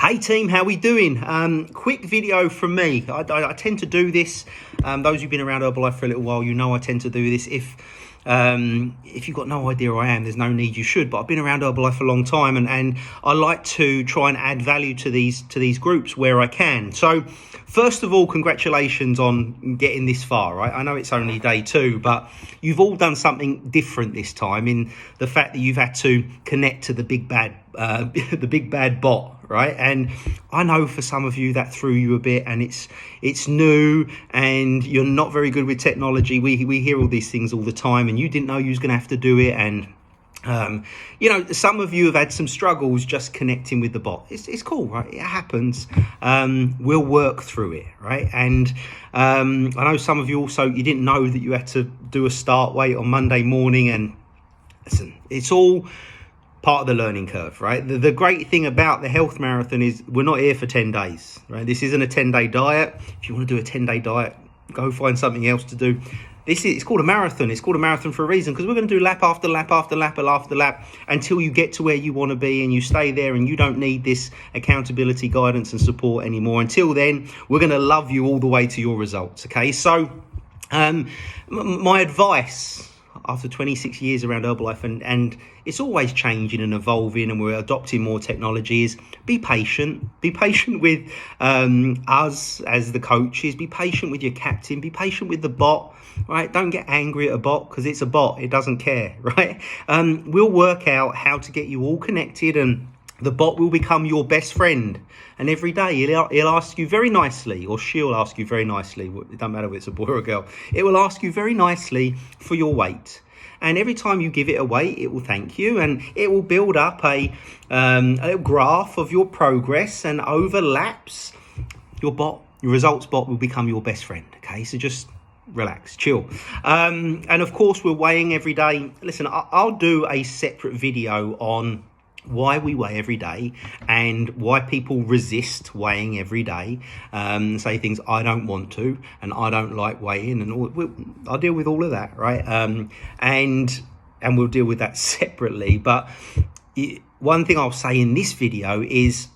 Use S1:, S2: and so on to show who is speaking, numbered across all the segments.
S1: Hey team, how we doing? Quick video from me. I tend to do this. Those who've been around Herbalife for a little while, you know I tend to do this. If you've got no idea who I am, there's no need you should. But I've been around Herbalife for a long time, and I like to try and add value to these groups where I can. So first of all, congratulations on getting this far. Right? I know it's only day 2, but you've all done something different this time in the fact that you've had to connect to the big bad bot. Right, and I know for some of you that threw you a bit, and it's new, and you're not very good with technology. We hear all these things all the time, and you didn't know you was going to have to do it, and some of you have had some struggles just connecting with the bot. It's cool, right? It happens. We'll work through it, right? And I know some of you also, you didn't know that you had to do a start weight on Monday morning, and listen, it's all part of the learning curve, right? The great thing about the health marathon is we're not here for 10 days, right? This isn't a 10-day diet. If you want to do a 10-day diet, go find something else to do. It's called a marathon. It's called a marathon for a reason, because we're going to do lap after lap after lap after lap until you get to where you want to be, and you stay there, and you don't need this accountability, guidance and support anymore. Until then, we're going to love you all the way to your results, okay? So my advice after 26 years around Herbalife, and it's always changing and evolving, and we're adopting more technologies. Be patient with us as the coaches. Be patient with your captain. Be patient with the bot, right? Don't get angry at a bot, because it's a bot. It doesn't care, right? We'll work out how to get you all connected, and the bot will become your best friend. And every day he'll ask you very nicely, or she'll ask you very nicely. It doesn't matter if it's a boy or a girl. It will ask you very nicely for your weight. And every time you give it a weight, it will thank you, and it will build up a little graph of your progress, and overlaps. Your results bot will become your best friend. Okay, so just relax, chill. And of course, we're weighing every day. Listen, I'll do a separate video on why we weigh every day, and why people resist weighing every day, say things I don't want to, and I don't like weighing, and I'll deal with all of that, right? And we'll deal with that separately. But one thing I'll say in this video is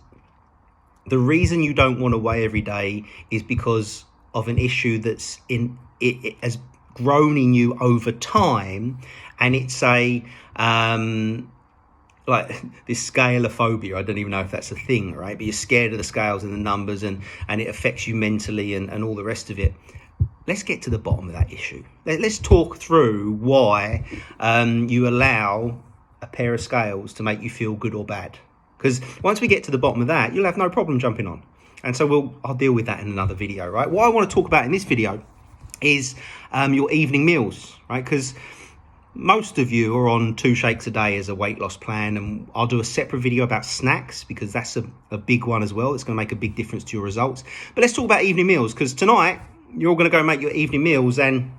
S1: the reason you don't want to weigh every day is because of an issue that's it has grown in you over time, and it's like this scaleophobia. I don't even know if that's a thing, right? But you're scared of the scales and the numbers, and it affects you mentally and all the rest of it. Let's get to the bottom of that issue. Let's talk through why you allow a pair of scales to make you feel good or bad. Because once we get to the bottom of that, you'll have no problem jumping on. And so I'll deal with that in another video, right? What I want to talk about in this video is your evening meals, right? Because most of you are on 2 shakes a day as a weight loss plan, and I'll do a separate video about snacks, because that's a big one as well. It's going to make a big difference to your results. But let's talk about evening meals, because tonight you're all going to go make your evening meals, and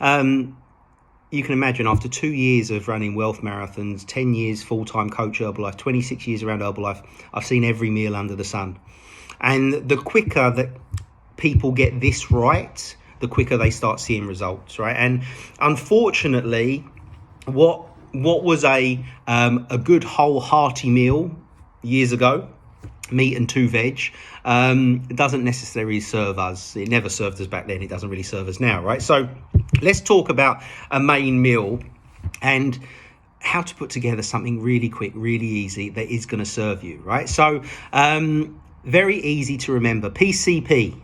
S1: you can imagine, after 2 years of running wealth marathons, 10 years full-time coach Herbalife, 26 years around Herbalife, I've seen every meal under the sun. And the quicker that people get this right, the quicker they start seeing results, right? And unfortunately, what was a good whole hearty meal years ago, meat and 2 veg, doesn't necessarily serve us. It never served us back then. It doesn't really serve us now, right? So let's talk about a main meal and how to put together something really quick, really easy that is going to serve you, right? So very easy to remember. PCP,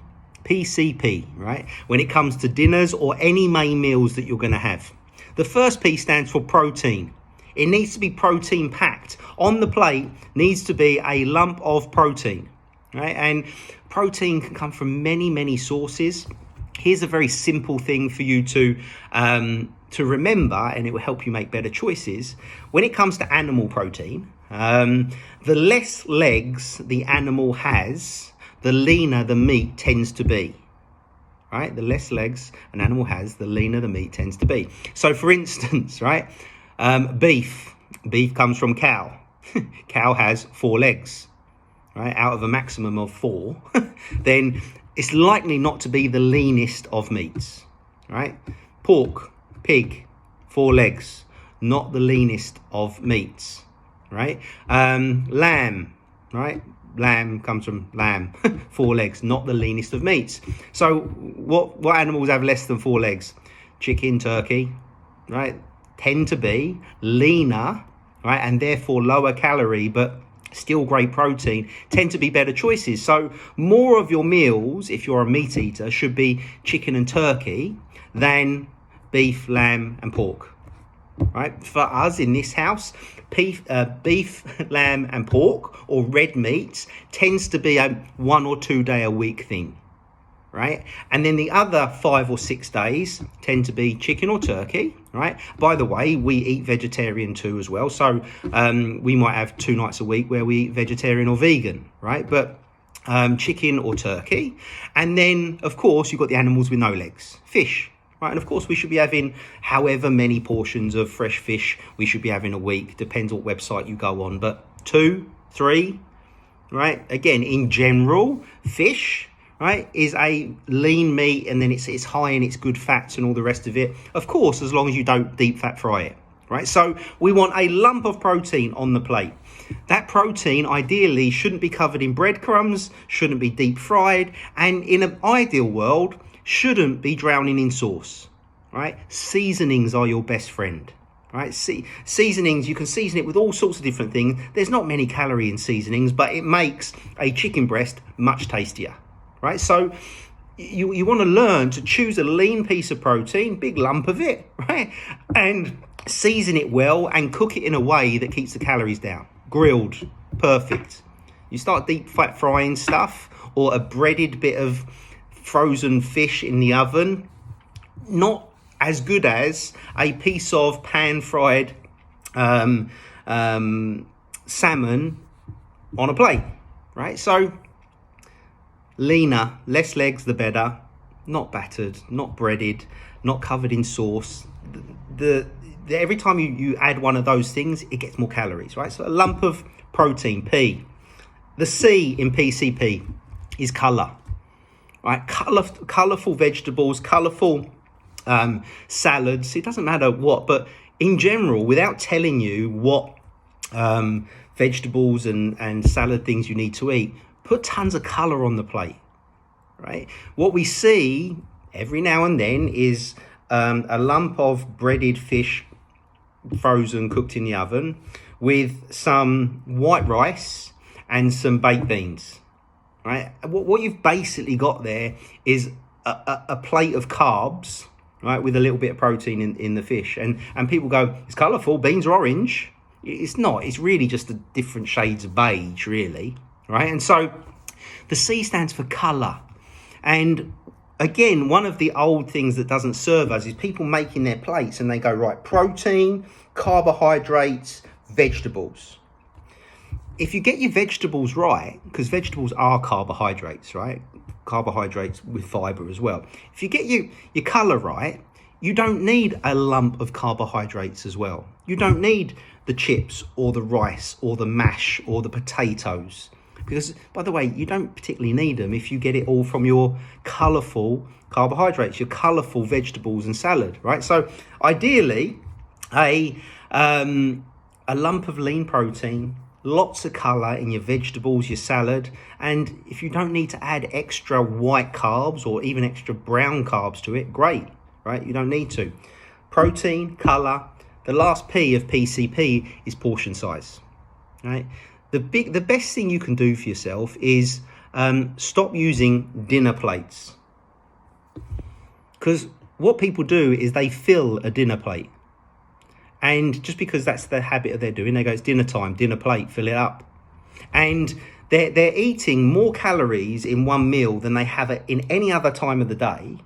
S1: right? When it comes to dinners or any main meals that you're going to have. The first P stands for protein. It needs to be protein packed. On the plate needs to be a lump of protein, right? And protein can come from many, many sources. Here's a very simple thing for you to remember, and it will help you make better choices. When it comes to animal protein, the less legs the animal has, the leaner the meat tends to be, right? The less legs an animal has, the leaner the meat tends to be. So for instance, right, beef comes from cow. Cow has 4 legs, right? Out of a maximum of 4, then it's likely not to be the leanest of meats, right? Pork, pig, 4 legs, not the leanest of meats, right? Lamb, right? lamb comes from lamb, 4 legs, not the leanest of meats. So what animals have less than 4 legs? Chicken, turkey, right, tend to be leaner, right, and therefore lower calorie, but still great protein, tend to be better choices. So more of your meals, if you're a meat eater, should be chicken and turkey than beef, lamb and pork. Right, for us in this house, beef, lamb and pork, or red meats, tends to be a 1 or 2 day a week thing, right? And then the other 5 or 6 days tend to be chicken or turkey, right? By the way, we eat vegetarian too as well, so we might have 2 nights a week where we eat vegetarian or vegan, right? But chicken or turkey, and then of course you've got the animals with no legs, fish. Right, and of course we should be having however many portions of fresh fish we should be having a week, depends what website you go on, but 2, 3, right? Again, in general, fish, right, is a lean meat, and then it's high in its good fats and all the rest of it. Of course, as long as you don't deep fat fry it, right? So we want a lump of protein on the plate. That protein ideally shouldn't be covered in breadcrumbs, shouldn't be deep fried, and in an ideal world, shouldn't be drowning in sauce, right? Seasonings are your best friend, right? Seasonings, you can season it with all sorts of different things. There's not many calories in seasonings, but it makes a chicken breast much tastier, right? So you want to learn to choose a lean piece of protein, big lump of it, right? And season it well and cook it in a way that keeps the calories down. Grilled, perfect. You start deep fat frying stuff, or a breaded bit of frozen fish in the oven, not as good as a piece of pan fried salmon on a plate, right? So leaner, less legs the better, not battered, not breaded, not covered in sauce. Every time you add one of those things, it gets more calories, right? So a lump of protein, P. The C in PCP is colour. Right, colourful vegetables, colourful salads. It doesn't matter what, but in general, without telling you what vegetables and salad things you need to eat, put tons of colour on the plate. Right. What we see every now and then is a lump of breaded fish, frozen, cooked in the oven, with some white rice and some baked beans. Right, what you've basically got there is a plate of carbs, right, with a little bit of protein in the fish. And people go, it's colourful, beans are orange. It's not, it's really just the different shades of beige, really, right? And so the C stands for colour. And again, one of the old things that doesn't serve us is people making their plates and they go, right, protein, carbohydrates, vegetables. If you get your vegetables right, because vegetables are carbohydrates, right? Carbohydrates with fibre as well. If you get your colour right, you don't need a lump of carbohydrates as well. You don't need the chips or the rice or the mash or the potatoes. Because, by the way, you don't particularly need them if you get it all from your colourful carbohydrates, your colourful vegetables and salad, right? So ideally, a lump of lean protein, lots of colour in your vegetables, your salad, and if you don't need to add extra white carbs or even extra brown carbs to it, great, right? You don't need to. Protein, colour. The last P of PCP is portion size, right? The best thing you can do for yourself is stop using dinner plates, because what people do is they fill a dinner plate. And just because that's the habit of they're doing, they go, it's dinner time, dinner plate, fill it up. And they're eating more calories in one meal than they have in any other time of the day,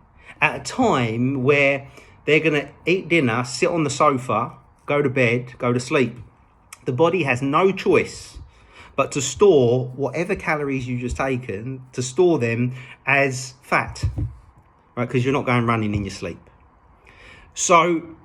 S1: at a time where they're going to eat dinner, sit on the sofa, go to bed, go to sleep. The body has no choice but to store whatever calories you've just taken, to store them as fat, right? Because you're not going running in your sleep. So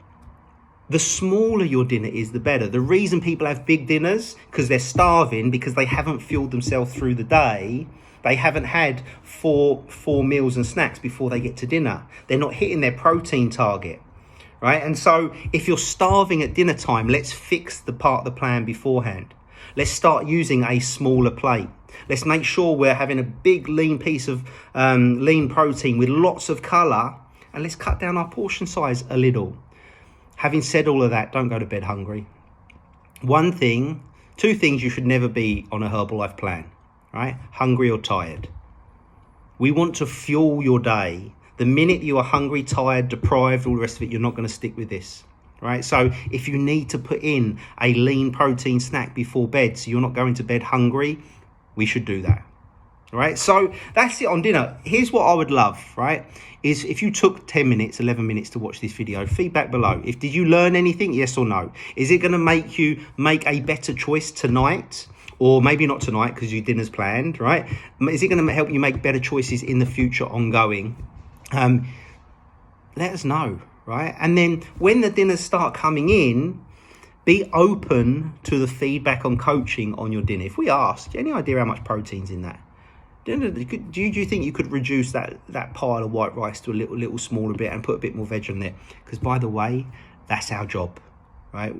S1: the smaller your dinner is, the better. The reason people have big dinners, because they're starving, because they haven't fueled themselves through the day. They haven't had four meals and snacks before they get to dinner. They're not hitting their protein target, right? And so if you're starving at dinner time, let's fix the part of the plan beforehand. Let's start using a smaller plate. Let's make sure we're having a big lean piece of lean protein with lots of colour, and let's cut down our portion size a little. Having said all of that, don't go to bed hungry. Two things you should never be on a Herbalife plan, right? Hungry or tired. We want to fuel your day. The minute you are hungry, tired, deprived, all the rest of it, you're not going to stick with this, right? So if you need to put in a lean protein snack before bed so you're not going to bed hungry, we should do that, right? So that's it on dinner. Here's what I would love, right, is if you took 10 minutes, 11 minutes to watch this video, feedback below. Did you learn anything, yes or no? Is it going to make you make a better choice tonight? Or maybe not tonight because your dinner's planned, right? Is it going to help you make better choices in the future ongoing? Let us know, right? And then when the dinners start coming in, be open to the feedback on coaching on your dinner. If we ask, any idea how much protein's in that? Do you think you could reduce that pile of white rice to a little smaller bit and put a bit more veg on there? Because by the way, that's our job, right?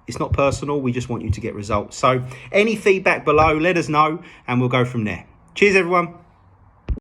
S1: It's not personal. We just want you to get results. So any feedback below, let us know and we'll go from there. Cheers, everyone.